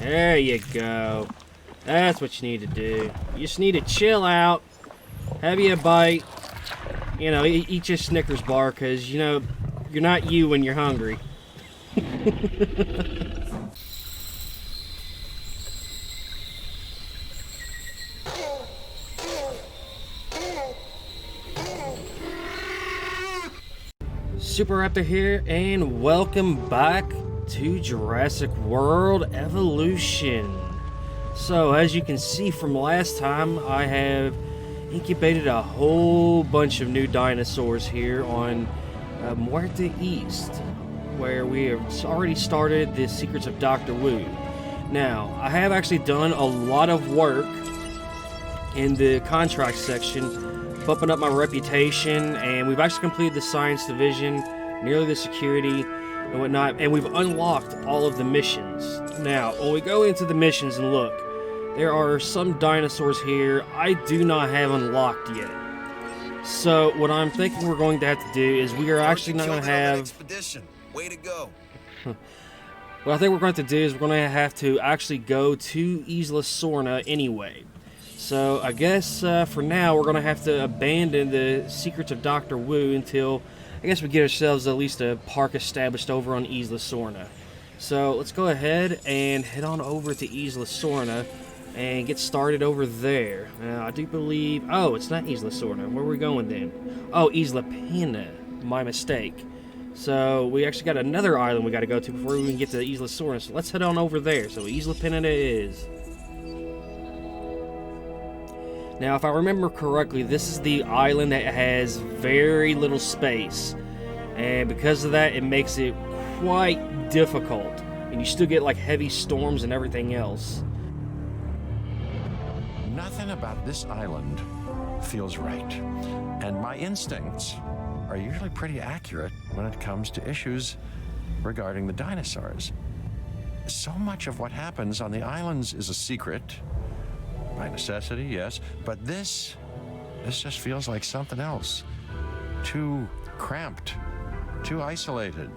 There you go. That's what you need to do. You just need to chill out, have you a bite, you know, eat your Snickers bar, because, you know, you're not you when you're hungry. Super Raptor here, and welcome back to Jurassic World Evolution. So, as you can see from last time, I have incubated a whole bunch of new dinosaurs here on Muerte East, where we have already started the Secrets of Dr. Wu. Now, I have actually done a lot of work in the contract section, bumping up my reputation, and we've actually completed the science division, nearly the security and whatnot, and we've unlocked all of the missions. Now, when we go into the missions and look, there are some dinosaurs here I do not have unlocked yet. So what I'm thinking we're going to have to do is we are actually not going to have... Expedition. Way to go. What I think we're going to do is we're going to have to actually go to Isla anyway. So I guess for now we're going to have to abandon the Secrets of Dr. Wu until I guess we get ourselves at least a park established over on Isla Sorna. So let's go ahead and head on over to Isla Sorna and get started over there. Now I do believe... Oh, it's not Isla Sorna. Where are we going then? Oh, Isla Pena. My mistake. So we actually got another island we got to go to before we can get to Isla Sorna. So let's head on over there. So Isla Pena it is. Now, if I remember correctly, this is the island that has very little space. And because of that, it makes it quite difficult. And you still get, like, heavy storms and everything else. Nothing about this island feels right. And my instincts are usually pretty accurate when it comes to issues regarding the dinosaurs. So much of what happens on the islands is a secret. By necessity, yes, but this just feels like something else. Too cramped, too isolated.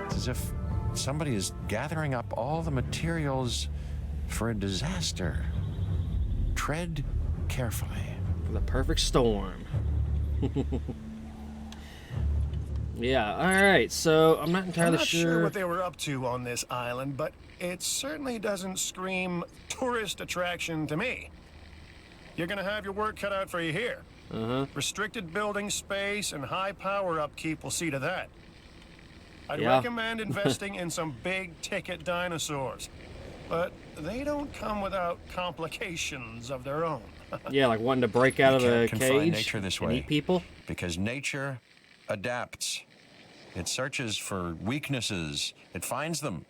It's as if somebody is gathering up all the materials for a disaster. Tread carefully. For the perfect storm. Yeah, alright, so I'm not entirely I'm not sure... sure what they were up to on this island, but it certainly doesn't scream tourist attraction to me. You're gonna have your work cut out for you here. Restricted building space and high power upkeep will see to that. I'd recommend investing in some big ticket dinosaurs, but they don't come without complications of their own. Yeah, like wanting to break out of the cage nature this and way, eat people. Because nature adapts. It searches for weaknesses, it finds them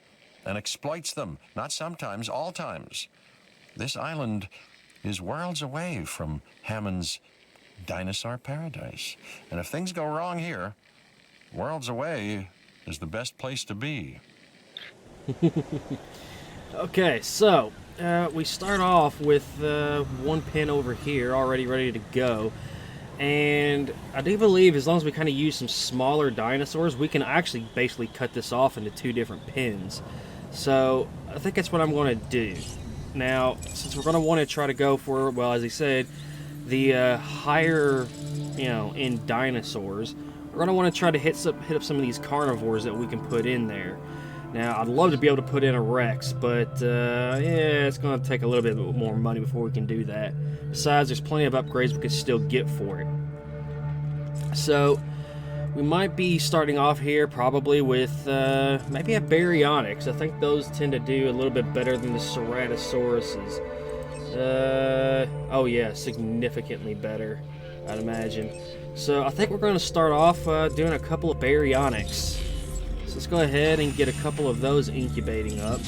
and exploits them, not sometimes, all times. This island is worlds away from Hammond's dinosaur paradise. And if things go wrong here, worlds away is the best place to be. Okay, so we start off with one pin over here already ready to go. And I do believe as long as we kind of use some smaller dinosaurs, we can actually basically cut this off into two different pins. So I think that's what I'm going to do. Now, since we're going to want to try to go for, well, as he said, the higher, you know, in dinosaurs, we're going to want to try to hit up some of these carnivores that we can put in there. Now, I'd love to be able to put in a Rex, but yeah, it's going to take a little bit more money before we can do that. Besides, there's plenty of upgrades we can still get for it. So, we might be starting off here probably with maybe a Baryonyx. I think those tend to do a little bit better than the Ceratosauruses. Oh yeah, significantly better, I'd imagine. So, I think we're going to start off doing a couple of Baryonyx. So let's go ahead and get a couple of those incubating up,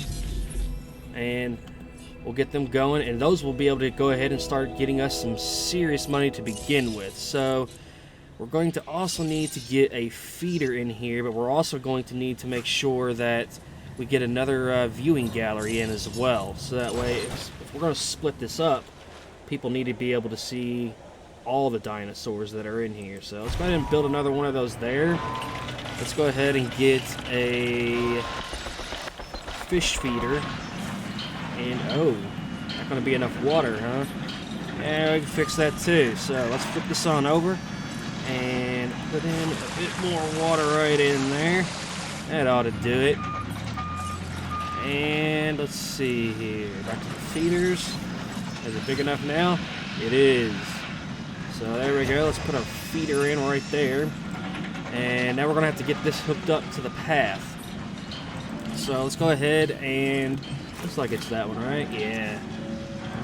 and we'll get them going, and those will be able to go ahead and start getting us some serious money to begin with. So we're going to also need to get a feeder in here, but we're also going to need to make sure that we get another viewing gallery in as well. So that way, if we're going to split this up, people need to be able to see all the dinosaurs that are in here. So let's go ahead and build another one of those there. Let's go ahead and get a fish feeder And, oh, not going to be enough water, huh? Yeah, we can fix that too. So let's flip this on over and put in a bit more water right in there. That ought to do it. And let's see here. Back to the feeders. Is it big enough now? It is. So there we go. Let's put our feeder in right there. And now we're going to have to get this hooked up to the path. So let's go ahead and... looks like it's that one, right? Yeah.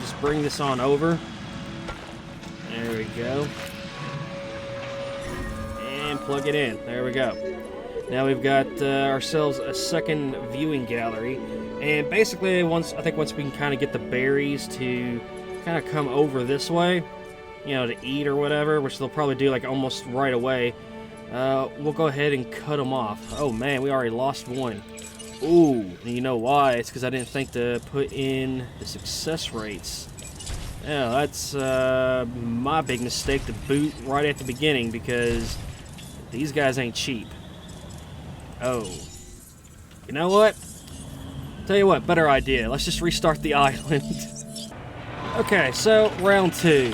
Just bring this on over. There we go. And plug it in. There we go. Now we've got ourselves a second viewing gallery. And basically, I think once we can kind of get the berries to kind of come over this way, you know, to eat or whatever, which they'll probably do like almost right away, we'll go ahead and cut them off. Oh man, we already lost one. Ooh, and you know why? It's because I didn't think to put in the success rates. Yeah, that's my big mistake to boot right at the beginning, because these guys ain't cheap. Oh. You know what? Tell you what, better idea. Let's just restart the island. Okay, so round 2.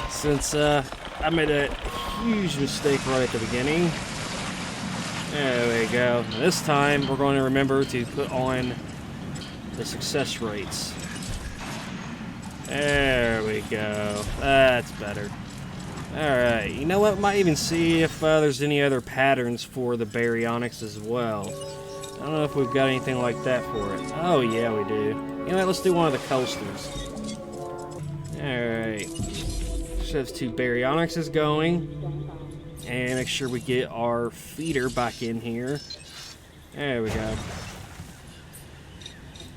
Since I made a huge mistake right at the beginning. There we go. This time we're going to remember to put on the success rates. There we go. That's better. Alright, you know what? Might even see if there's any other patterns for the baryonyx as well. I don't know if we've got anything like that for it. Oh yeah, we do. You know what? Let's do one of the coasters. Alright. So those 2 baryonyxes going. And make sure we get our feeder back in here. There we go.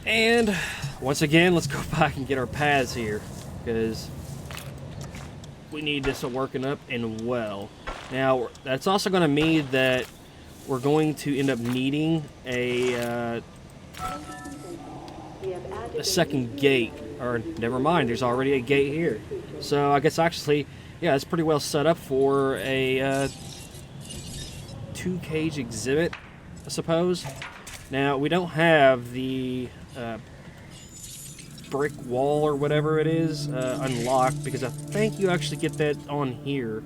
And once again, let's go back and get our paths here, because we need this working up and well. Now, that's also going to mean that we're going to end up needing a second gate. Or, never mind, there's already a gate here. So, I guess actually... yeah, it's pretty well set up for a 2-cage exhibit, I suppose. Now, we don't have the brick wall or whatever it is unlocked, because I think you actually get that on here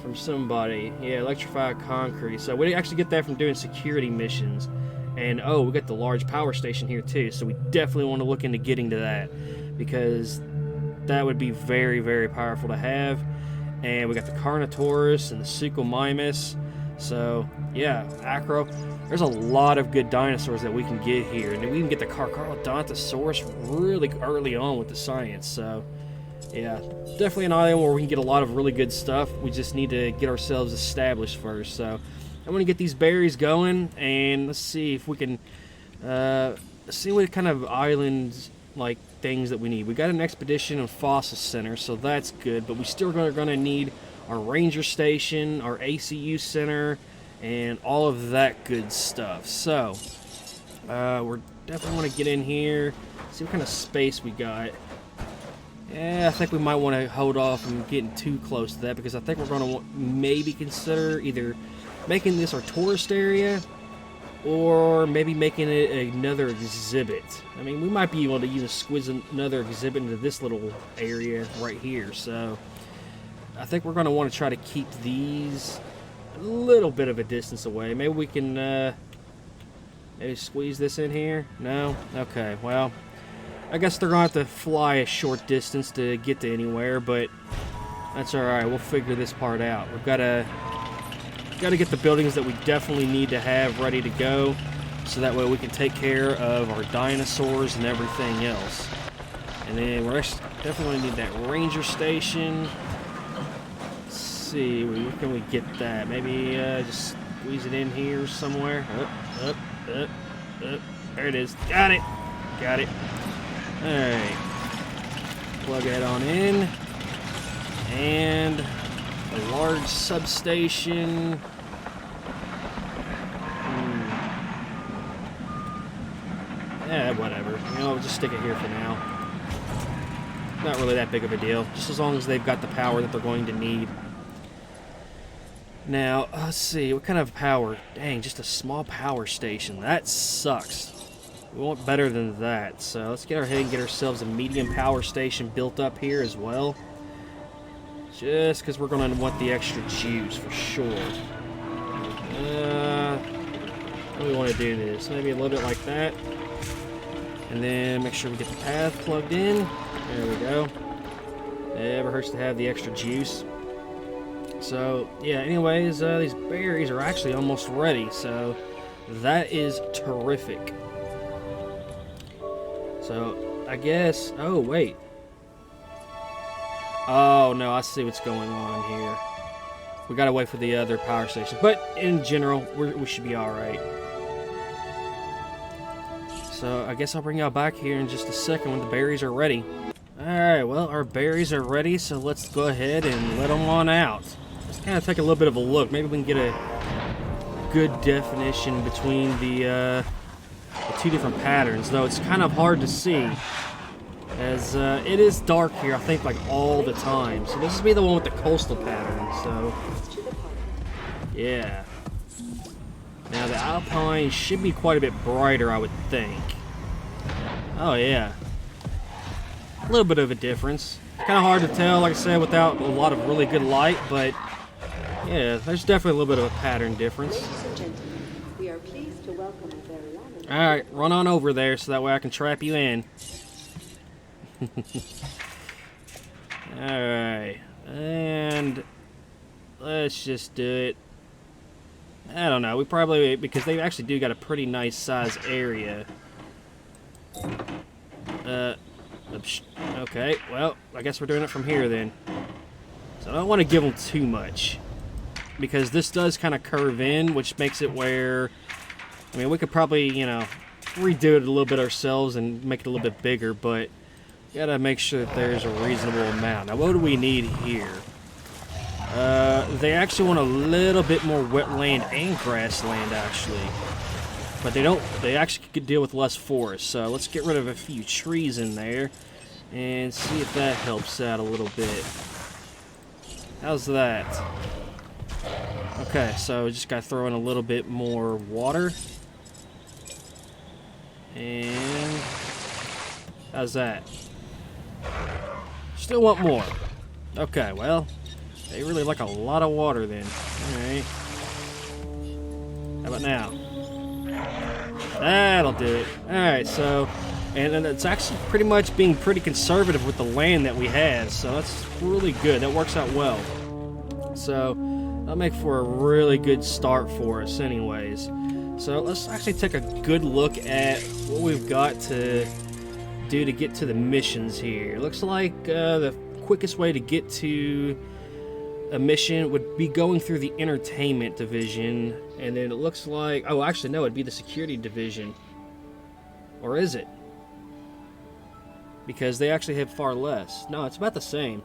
from somebody. Yeah, electrified concrete. So we actually get that from doing security missions. And, oh, we got the large power station here, too. So we definitely want to look into getting to that, because... that would be very, very powerful to have. And we got the Carnotaurus and the Suchomimus. So, yeah, Acro. There's a lot of good dinosaurs that we can get here. And we can get the Carcharodontosaurus really early on with the science. So, yeah, definitely an island where we can get a lot of really good stuff. We just need to get ourselves established first. So, I'm going to get these berries going. And let's see if we can see what kind of islands... like things that we need. We got an expedition and fossil center, so that's good, but we still are going to need our ranger station, our ACU center, and all of that good stuff. So we're definitely want to get in here, see what kind of space we got. Yeah, I think we might want to hold off from getting too close to that, because I think we're going to maybe consider either making this our tourist area, or maybe making it another exhibit. I mean, we might be able to even squeeze another exhibit into this little area right here. So, I think we're going to want to try to keep these a little bit of a distance away. Maybe we can maybe squeeze this in here? No? Okay, well, I guess they're going to have to fly a short distance to get to anywhere, but that's alright. We'll figure this part out. We've got to get the buildings that we definitely need to have ready to go, so that way we can take care of our dinosaurs and everything else. And then we're definitely need that ranger station. Let's see, where can we get that? Maybe just squeeze it in here somewhere. Up. There it is. Got it. Alright. Plug that on in. And a large substation. Yeah, whatever. You know, we'll just stick it here for now. Not really that big of a deal. Just as long as they've got the power that they're going to need. Now, let's see. What kind of power? Dang, just a small power station. That sucks. We want better than that. So let's get ahead and get ourselves a medium power station built up here as well. Just because we're going to want the extra juice for sure. How do we want to do this? Maybe a little bit like that. And then make sure we get the path plugged in. There we go. Never hurts to have the extra juice. So, yeah, anyways, these berries are actually almost ready. So, that is terrific. So, I guess... Oh, wait. Oh, no, I see what's going on here. We gotta wait for the other power station. But, in general, we should be alright. So, I guess I'll bring y'all back here in just a second when the berries are ready. Alright, well, our berries are ready, so let's go ahead and let them on out. Let's kind of take a little bit of a look. Maybe we can get a good definition between the two different patterns, though it's kind of hard to see, as it is dark here, I think, like all the time. So this will be the one with the coastal pattern, so yeah. Now the alpine should be quite a bit brighter, I would think. Oh yeah. A little bit of a difference. Kind of hard to tell, like I said, without a lot of really good light, but yeah, there's definitely a little bit of a pattern difference. We are pleased to welcome a very honored. Alright, run on over there so that way I can trap you in. Alright, and let's just do it. I don't know, we probably, because they actually do got a pretty nice size area. Okay, well, I guess we're doing it from here then. So I don't want to give them too much, because this does kind of curve in, which makes it where, I mean, we could probably, you know, redo it a little bit ourselves and make it a little bit bigger, but you gotta make sure that there's a reasonable amount. Now, what do we need here? They actually want a little bit more wetland and grassland, actually. But they actually could deal with less forest, so let's get rid of a few trees in there and see if that helps out a little bit. How's that? Okay, so just gotta throw in a little bit more water. And how's that? Still want more. Okay, well, they really like a lot of water then. Alright. How about now? That'll do it. Alright, so, and it's actually pretty much being pretty conservative with the land that we have, so that's really good. That works out well. So, that'll make for a really good start for us anyways. So, let's actually take a good look at what we've got to do to get to the missions here. It looks like the quickest way to get to a mission would be going through the entertainment division, and then it looks like, oh, actually no, it'd be the security division. Or is it? Because they actually have far less. No, it's about the same.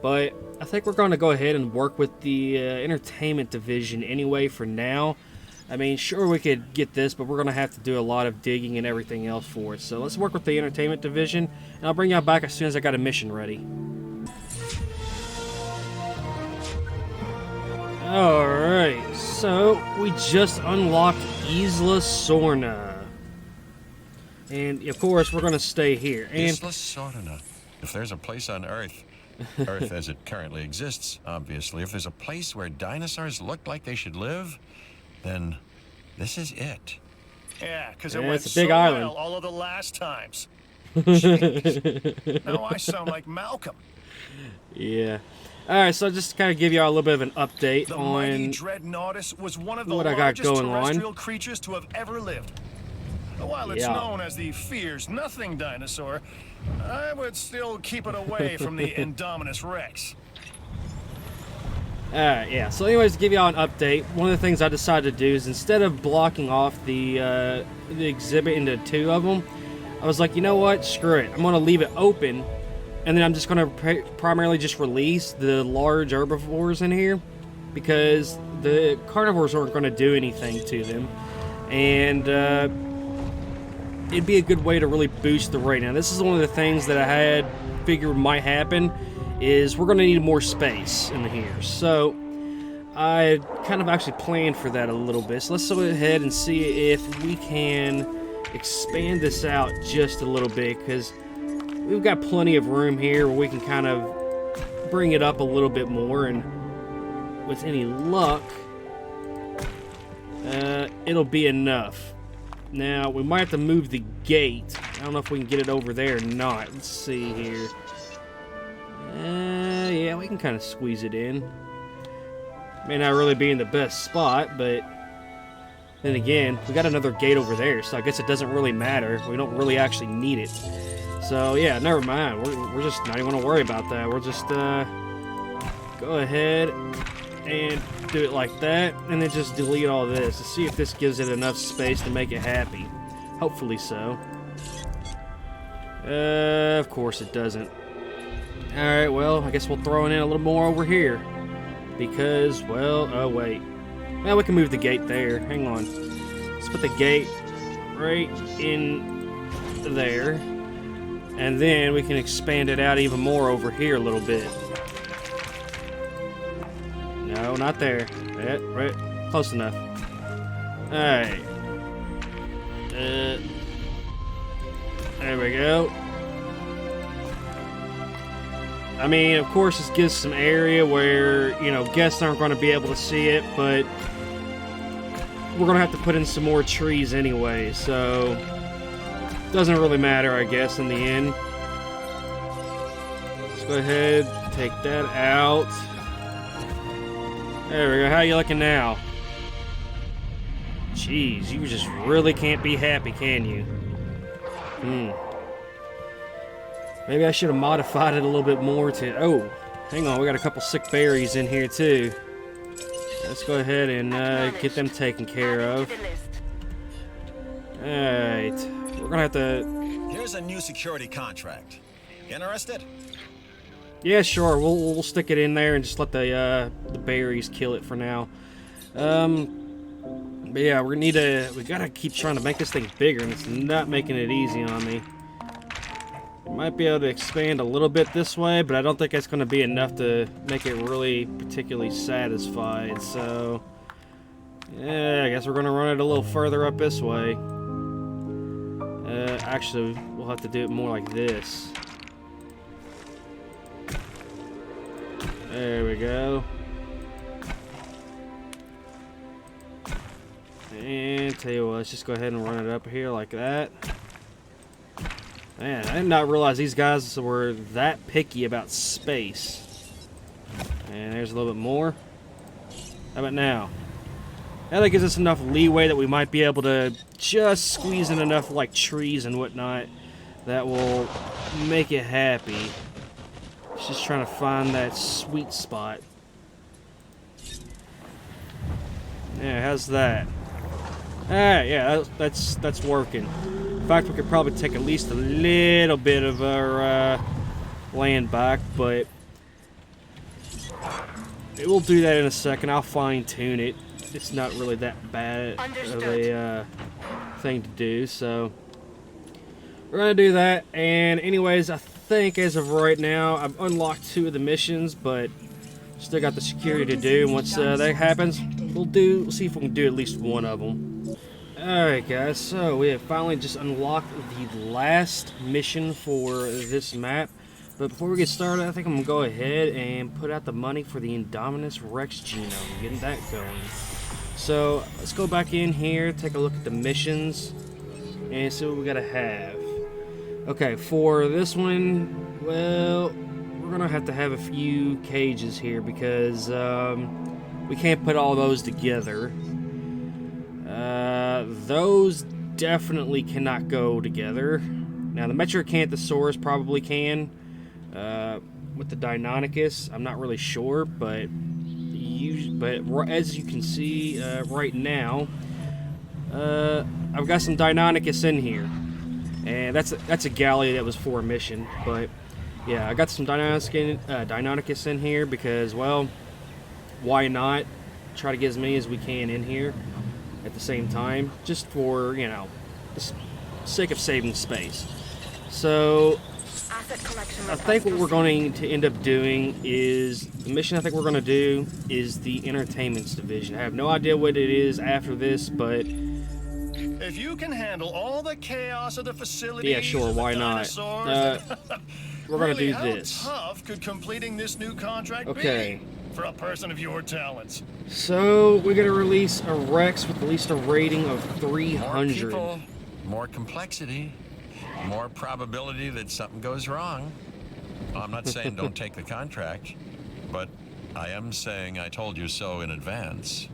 But I think we're going to go ahead and work with the entertainment division anyway for now. I mean, sure, we could get this, but we're going to have to do a lot of digging and everything else for it. So let's work with the entertainment division, and I'll bring y'all back as soon as I got a mission ready. Alright, so we just unlocked Isla Sorna. And, of course, we're going to stay here. And Isla Sorna. If there's a place on Earth, Earth as it currently exists, obviously, if there's a place where dinosaurs look like they should live, then this is it. Yeah, because it Yeah, went it's a big so island. well all of the last times. Jeez. Now I sound like Malcolm. yeah. Alright, so just to kind of give y'all a little bit of an update The mighty on Dreadnoughtus was one of the what I got largest going on. terrestrial creatures to have ever lived. While it's Yeah. known as the Fears Nothing dinosaur, I would still keep it away from the Indominus Rex. Alright, yeah. So anyways, to give y'all an update, one of the things I decided to do is instead of blocking off the exhibit into two of them, I was like, you know what? Screw it. I'm going to leave it open, and then I'm just going to primarily just release the large herbivores in here, because the carnivores aren't going to do anything to them, and it'd be a good way to really boost the rate. Now, this is one of the things that I had figured might happen, is we're going to need more space in here. So I kind of actually planned for that a little bit. So let's go ahead and see if we can expand this out just a little bit, because we've got plenty of room here where we can kind of bring it up a little bit more, and with any luck, it'll be enough. Now, we might have to move the gate. I don't know if we can get it over there or not. Let's see here. Yeah, we can kind of squeeze it in. May not really be in the best spot, but then again, we got another gate over there, so I guess it doesn't really matter. We don't really actually need it. So yeah, never mind. We're just not even gonna worry about that. We'll just go ahead and do it like that, and then just delete all this to see if this gives it enough space to make it happy. Hopefully so. Of course it doesn't. Alright, well, I guess we'll throw in a little more over here. Because, well, oh wait. Well, we can move the gate there. Hang on. Let's put the gate right in there. And then we can expand it out even more over here a little bit. No, not there. Yeah, right. Close enough. Alright. There we go. I mean, of course, this gives some area where, you know, guests aren't going to be able to see it, but we're going to have to put in some more trees anyway, so doesn't really matter, I guess, in the end. Let's go ahead, take that out. There we go. How you looking now? Jeez, you just really can't be happy, can you? Maybe I should have modified it a little bit more to... Oh, hang on. We got a couple sick berries in here, too. Let's go ahead and get them taken care of. Alright. We're gonna have to... Here's a new security contract. Interested? Yeah, sure. We'll stick it in there and just let the berries kill it for now. But yeah, we gotta keep trying to make this thing bigger, and it's not making it easy on me. Might be able to expand a little bit this way, but I don't think that's going to be enough to make it really particularly satisfied. So, yeah, I guess we're going to run it a little further up this way. Actually, we'll have to do it more like this. There we go. And tell you what, let's just go ahead and run it up here like that. Man, I did not realize these guys were that picky about space. And there's a little bit more. How about now? Now that gives us enough leeway that we might be able to just squeeze in enough like trees and whatnot that will make it happy. It's just trying to find that sweet spot. Yeah, how's that? Alright, yeah, that's working. In fact, we could probably take at least a little bit of our land back, but we'll do that in a second. I'll fine-tune it. It's not really that bad of a thing to do, so we're gonna do that. And anyways, I think as of right now, I've unlocked 2 of the missions, but still got the security to do. And once that happens, we'll see if we can do at least one of them. Alright guys, so we have finally just unlocked the last mission for this map. But before we get started, I think I'm going to go ahead and put out the money for the Indominus Rex genome, getting that going. So let's go back in here, take a look at the missions, and see what we got to have. Okay, for this one, well, we're going to have a few cages here because we can't put all those together. Those definitely cannot go together. Now, the Metrocanthosaurus probably can. With the Deinonychus, I'm not really sure, but as you can see right now, I've got some Deinonychus in here. And that's a galley that was for a mission. But, yeah, I got some Deinonychus in here because, well, why not? Try to get as many as we can in here at the same time, just for, you know, the sake of saving space. So I think what we're going to end up doing is the mission I think we're going to do is the entertainments division. I have no idea what it is after this, but If you can handle all the chaos of the facility, Yeah, sure, why not? We're gonna do this. How tough could completing this new contract Okay. be for a person of your talents? So we're gonna release a Rex with at least a rating of More 300. people, more complexity, more probability that something goes wrong. Well, I'm not saying don't take the contract, but I am saying I told you so in advance.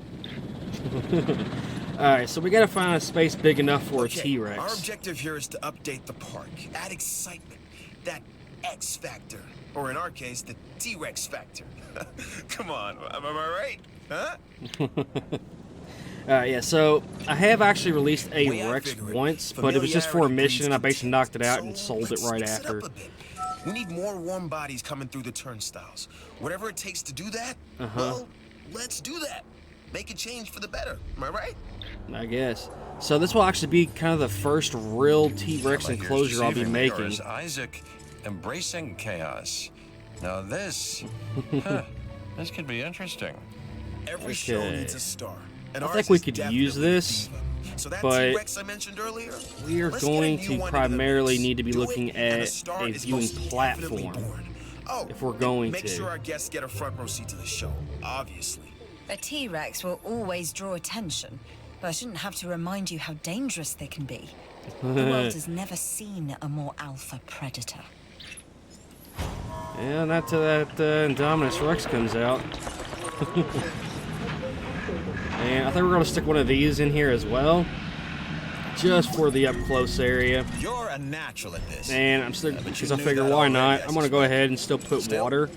Alright, so we gotta find a space big enough for a Okay, T-Rex. our objective here is to update the park, add excitement, that X factor, or in our case, the T-Rex factor. Come on, am I right? Huh? Yeah, so I have actually released a Way I Rex figure it, once, but it was just for a familiarity mission, and I breeds basically knocked it out and contempt. sold it So right let's mix after. up a bit. We need more warm bodies coming through the turnstiles. Whatever it takes to do that, well, let's do that. Make a change for the better. Am I right? I guess. So this will actually be kind of the first real T-Rex Well, here's enclosure I'll be deceiving me, or making. is Isaac embracing chaos? Now this, this could be interesting. Every show Okay. needs a star. And I ours think we is could definitely use this, diva. So that but T-Rex I mentioned earlier, we are let's get a going new to one into the primarily mix. need to be Do it, looking and at star a is viewing most definitely platform. born. Oh, If we're going make to. sure our guests get a front row seat to the show, obviously. A T-Rex will always draw attention, but I shouldn't have to remind you how dangerous they can be. The world has never seen a more alpha predator. Yeah, not till that Indominus Rex comes out. And I think we're going to stick one of these in here as well, just for the up-close area. You're a natural at this. And I'm still, but because you I knew figure that why already, not? I I'm going to go suspect. ahead and still put Still, water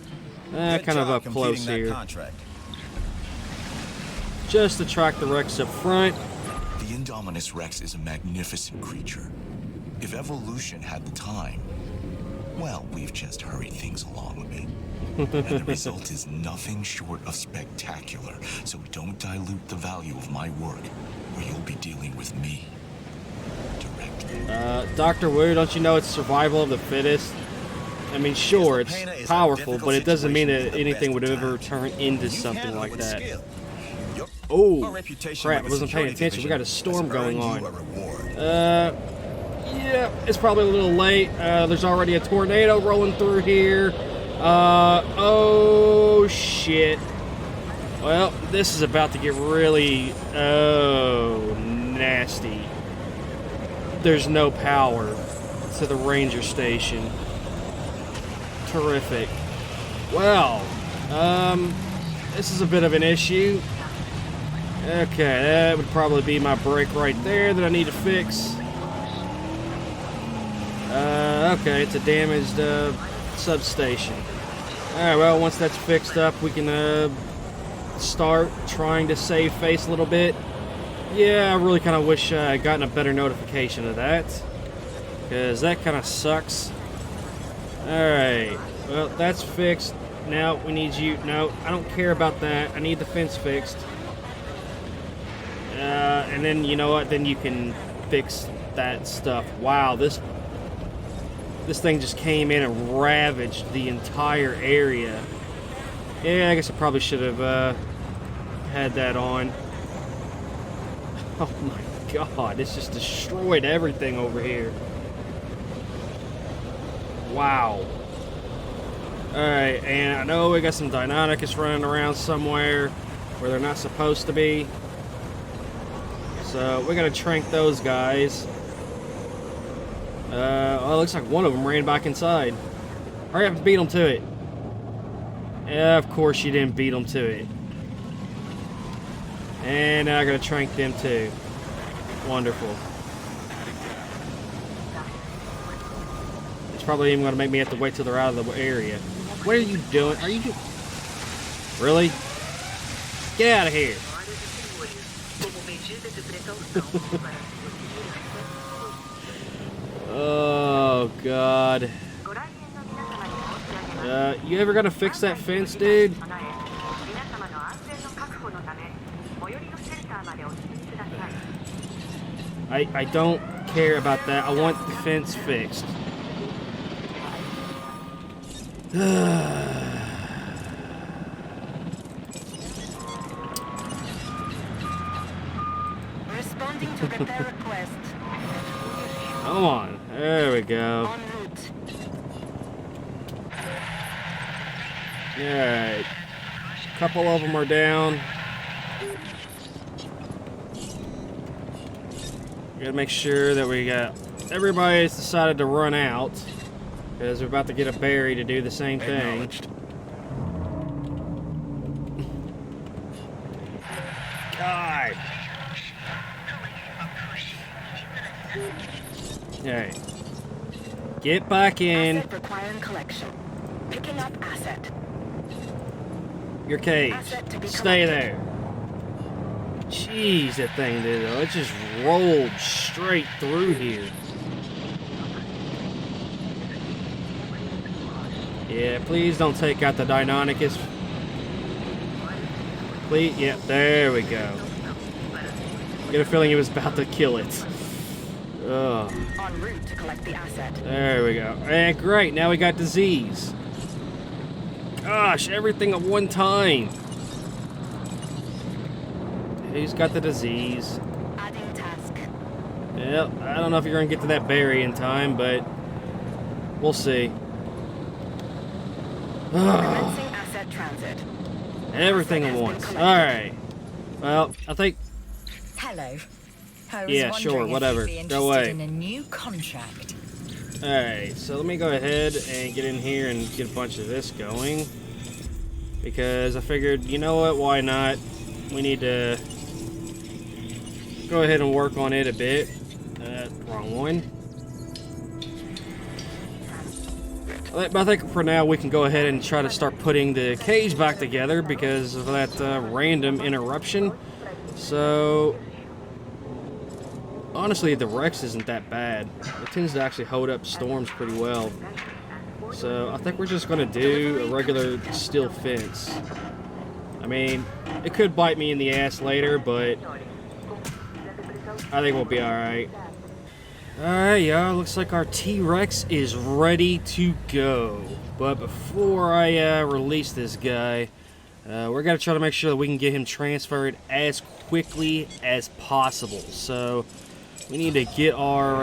Good kind of job up close completing that here, contract. just to track the Rex up front. The Indominus Rex is a magnificent creature. If evolution had the time, well, we've just hurried things along a bit. And the result is nothing short of spectacular, so don't dilute the value of my work, or you'll be dealing with me directly. Dr. Wu, don't you know it's survival of the fittest? I mean, sure, it's Pena is a powerful, difficult but it doesn't mean situation that with the anything would best of ever times. turn into You something handle it like with that. skill. Oh, Our reputation crap, I with the wasn't paying security attention. We got a division storm has going earned you on. a reward. Yeah, it's probably a little late. There's already a tornado rolling through here. Oh, shit. Well, this is about to get really, nasty. There's no power to the ranger station. Terrific. Well, this is a bit of an issue. Okay, that would probably be my break right there that I need to fix. Okay, it's a damaged substation. Alright, well, once that's fixed up, we can start trying to save face a little bit. Yeah, I really kind of wish I had gotten a better notification of that, because that kind of sucks. Alright, well, that's fixed. Now we need you. No, I don't care about that. I need the fence fixed. And then, you know what? Then you can fix that stuff. Wow, this thing just came in and ravaged the entire area. Yeah, I guess I probably should have had that on. Oh my god, it's just destroyed everything over here. Wow. Alright, and I know we got some Deinonychus running around somewhere where they're not supposed to be. So we're gonna trank those guys. Well, it looks like one of them ran back inside. Hurry up and beat them to it. Yeah, of course you didn't beat them to it. And now I'm gonna trank them too. Wonderful. It's probably even gonna make me have to wait till they're out of the area. What are you doing? Are you doing? Really? Get out of here. Oh, God. You ever gonna fix that fence, dude? I don't care about that. I want the fence fixed. Responding to repair request. Come on. There we go. Alright. A couple of them are down. Gotta make sure that we got... Everybody's decided to run out. Because we're about to get a berry to do the same thing. God! Alright. Get back in. Asset requiring collection. Picking up asset. Your cage. Asset to be Stay collected. there. Jeez, that thing did though. It just rolled straight through here. Yeah, please don't take out the Deinonychus. Please, yeah, there we go. Get a feeling he was about to kill it. Ugh. En route to collect the asset. There we go. And great, now we got disease. Gosh, everything at one time. Who's got the disease? Adding task. Well, I don't know if you're going to get to that berry in time, but we'll see. Commencing asset transit. Everything at once. Alright. Well, I think... Hello. I was Yeah, wondering sure, if whatever. you'd be Go interested away. in a new contract. Alright, so let me go ahead and get in here and get a bunch of this going. Because I figured, you know what, why not? We need to go ahead and work on it a bit. Wrong one. But I think for now we can go ahead and try to start putting the cage back together because of that random interruption. So, honestly, the Rex isn't that bad. It tends to actually hold up storms pretty well. So, I think we're just going to do a regular steel fence. I mean, it could bite me in the ass later, but I think we'll be alright. Alright, y'all. Looks like our T-Rex is ready to go. But before I release this guy, we're going to try to make sure that we can get him transferred as quickly as possible. So, we need to get our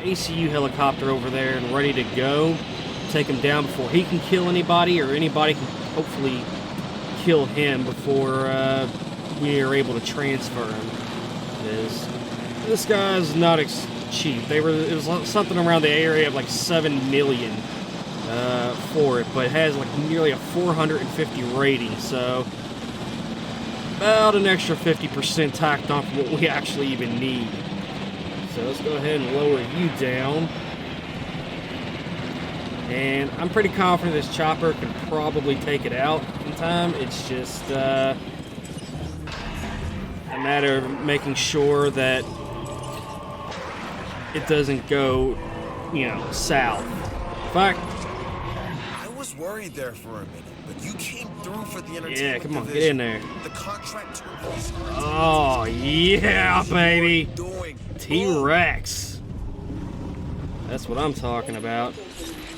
ACU helicopter over there and ready to go. Take him down before he can kill anybody, or anybody can hopefully kill him before we are able to transfer him. This guy's not cheap. It was something around the area of like 7 million for it, but it has like nearly a 450 rating, so about an extra 50% tacked on for what we actually even need. So let's go ahead and lower you down. And I'm pretty confident this chopper can probably take it out in time. It's just a matter of making sure that it doesn't go, you know, south. In fact, I was worried there for a minute, but you came through for the entertainment. yeah, come on, division. get in there. The contract. Oh, yeah, baby. Doing. T-Rex. That's what I'm talking about.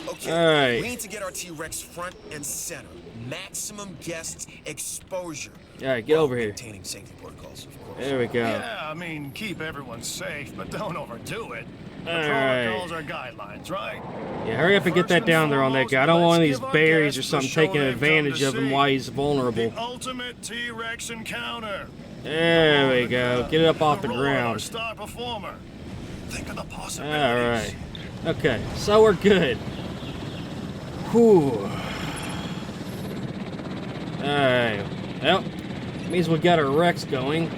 Okay, All right. we need to get our T-Rex front and center. Maximum guest exposure. All right, get over here. Maintaining safety protocols, of course. There we go. Yeah, I mean, keep everyone safe, but don't overdo it. The All right. protocols are guidelines, right? Yeah, hurry up and get that down there on that guy. I don't want any of these berries or something taking advantage of him while he's vulnerable. The ultimate T-Rex encounter. There we go. Get it up off the roar, ground. Star performer. Think of the All possibilities. right. Okay, so we're good. Whew. Alright. Well, means we got our Rex going.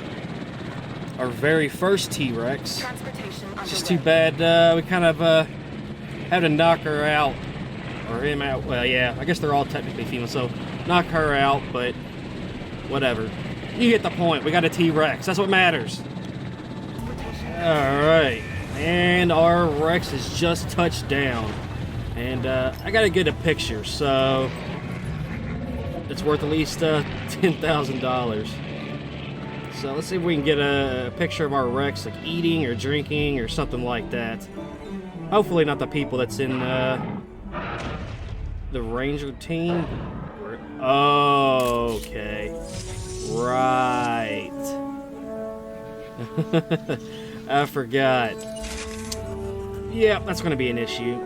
Our very first T-Rex. Transportation It's just underway. too bad we kind of had to knock her out. Or him out. Well, yeah, I guess they're all technically female, so knock her out, but whatever. You get the point. We got a T-Rex. That's what matters. Alright. And our Rex has just touched down. And I gotta get a picture, so it's worth at least $10,000. So let's see if we can get a picture of our Rex, like eating or drinking or something like that. Hopefully not the people that's in the Ranger team. Oh, okay. Right. I forgot. Yeah, that's going to be an issue.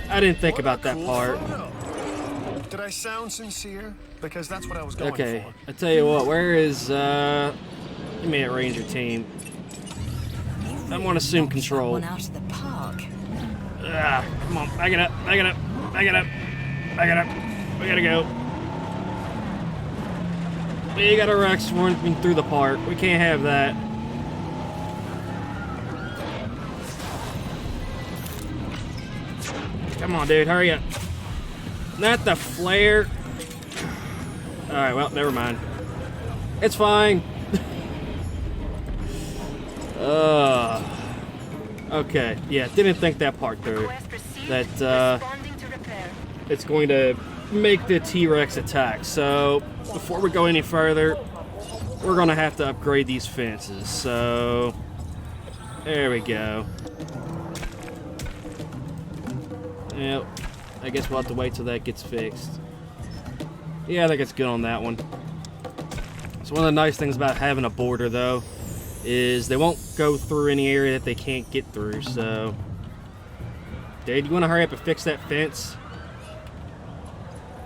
I didn't think about that part. Did I sound sincere? Because that's what I was going Okay, for. I tell you what, where is, give me that ranger team. I want to assume control. One out of the park. Ah, come on, back it up, back it up, back it up, back it up. We gotta go. We got a Rex running through the park. We can't have that. Come on, dude, hurry up. Not the flare. Alright, well, never mind. It's fine. Okay, yeah, didn't think that part through. That, Responding to repair. it's going to make the T-Rex attack. So, before we go any further, we're going to have to upgrade these fences. So, there we go. Yep, I guess we'll have to wait till that gets fixed. Yeah, I think it's good on that one. So one of the nice things about having a border, though, is they won't go through any area that they can't get through, so... Dude, you want to hurry up and fix that fence?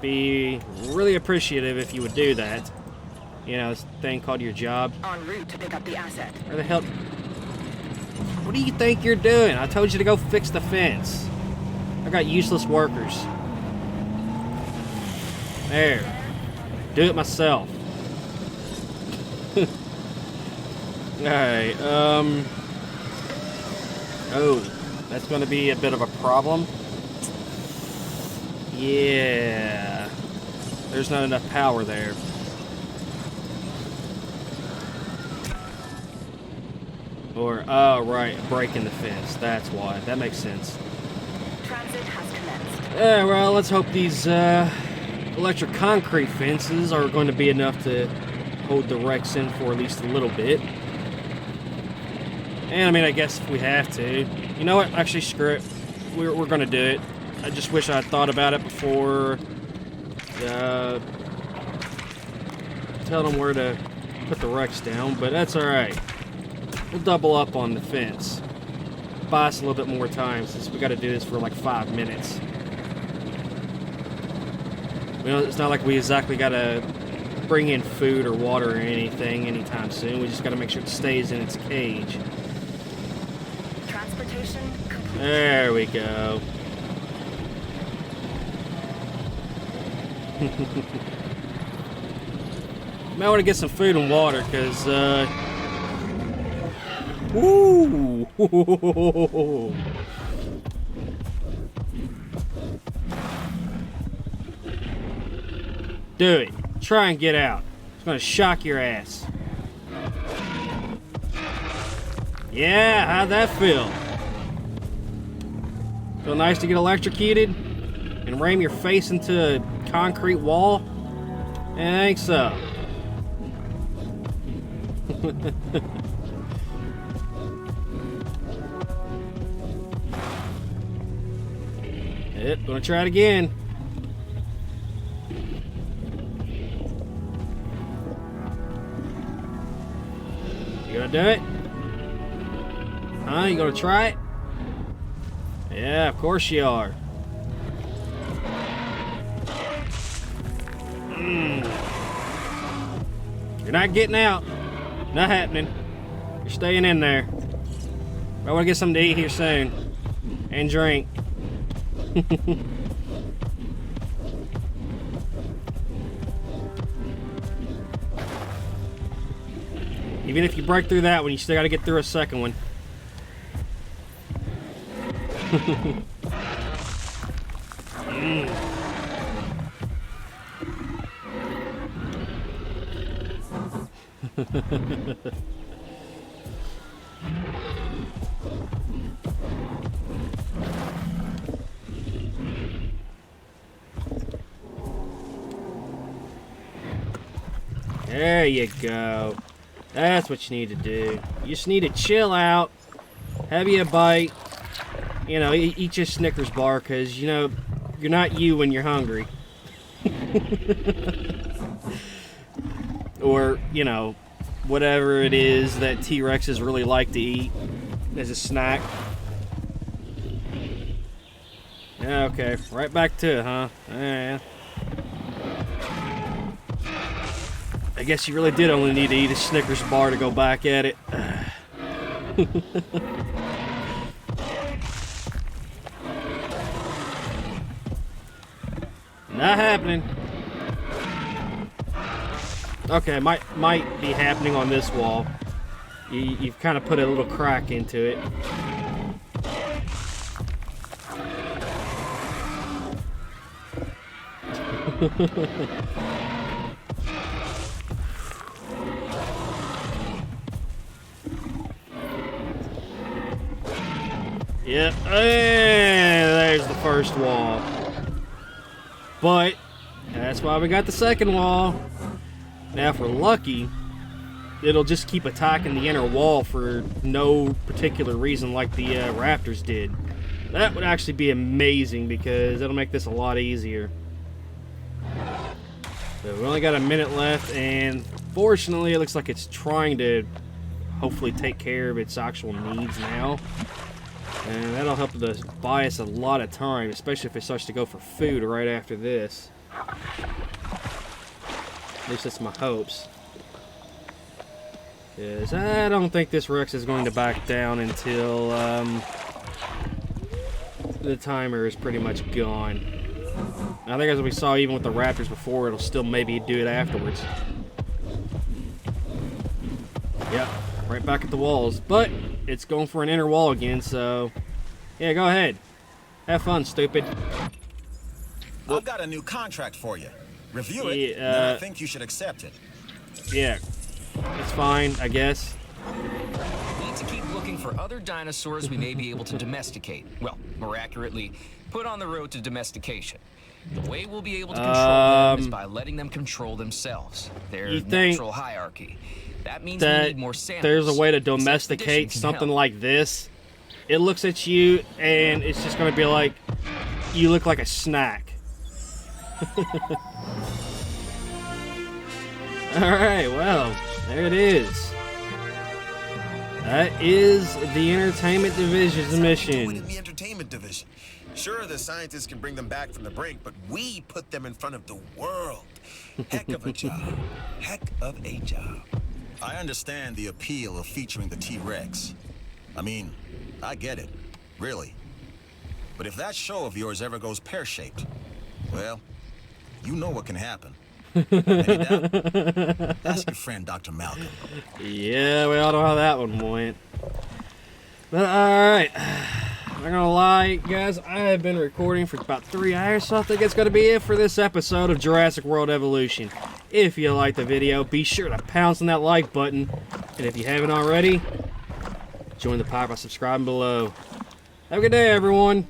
Be really appreciative if you would do that. You know, this thing called your job. En route to pick up the asset. Where the hell... What do you think you're doing? I told you to go fix the fence. I got useless workers. There. Do it myself. Alright, oh, that's going to be a bit of a problem. Yeah. There's not enough power there. Or, oh, right, breaking the fence. That's why. That makes sense. Transit has commenced. Yeah, well, let's hope these, electric concrete fences are going to be enough to hold the Rex in for at least a little bit. And I mean, I guess if we have to. You know what? Actually, screw it. We're going to do it. I just wish I had thought about it before tell them where to put the Rex down, but that's alright. We'll double up on the fence. Buy us a little bit more time since we got to do this for like 5 minutes. You know, it's not like we exactly got to bring in food or water or anything anytime soon. We just got to make sure it stays in its cage. Transportation complete. There we go. Might want to get some food and water, because, woo! Do it. Try and get out. It's going to shock your ass. Yeah, how'd that feel? Feel nice to get electrocuted and ram your face into a concrete wall? I think so. Yep, gonna try it again. You gonna do it? Huh? You gonna try it? Yeah, of course you are. You're not getting out. Not happening. You're staying in there. I want to get something to eat here soon. And drink. Even if you break through that one, you still got to get through a second one. There you go. That's what you need to do. You just need to chill out, have you a bite, you know, eat your Snickers bar, because, you know, you're not you when you're hungry. Or, you know, whatever it is that T-Rexes really like to eat as a snack. Yeah, okay. Right back to it, huh? Yeah. I guess you really did only need to eat a Snickers bar to go back at it. Not happening. Okay, might be happening on this wall. You've kind of put a little crack into it. Yep, and there's the first wall. But that's why we got the second wall. Now, if we're lucky, it'll just keep attacking the inner wall for no particular reason like the raptors did. That would actually be amazing because it'll make this a lot easier. So we only got a minute left, and fortunately it looks like it's trying to hopefully take care of its actual needs now. And that'll help to buy us a lot of time, especially if it starts to go for food right after this. At least that's my hopes. Because I don't think this Rex is going to back down until the timer is pretty much gone. I think as we saw even with the raptors before, it'll still maybe do it afterwards. Yep, right back at the walls. But it's going for an inner wall again, so yeah, go ahead. Have fun, stupid. I've got a new contract for you. Review it, then I think you should accept it. Yeah, it's fine, I guess. Need to keep looking for other dinosaurs we may be able to domesticate. Well, more accurately, put on the road to domestication. The way we'll be able to control them is by letting them control themselves. Their natural hierarchy. That means we need more samples. There's a way to domesticate something like this. It looks at you and it's just going to be like, you look like a snack. Alright, well, there it is. That is the Entertainment Division's mission. In the Entertainment Division. Sure, the scientists can bring them back from the brink, but we put them in front of the world. Heck of a job. Heck of a job. I understand the appeal of featuring the T-Rex. I mean, I get it, really. But if that show of yours ever goes pear-shaped, well, you know what can happen. Any doubt? Ask your friend, Dr. Malcolm. Yeah, we all know how that one went. But alright, I'm not gonna lie, guys, I have been recording for about 3 hours, so I think it's gonna be it for this episode of Jurassic World Evolution. If you liked the video, be sure to pounce on that like button. And if you haven't already, join the pack by subscribing below. Have a good day, everyone.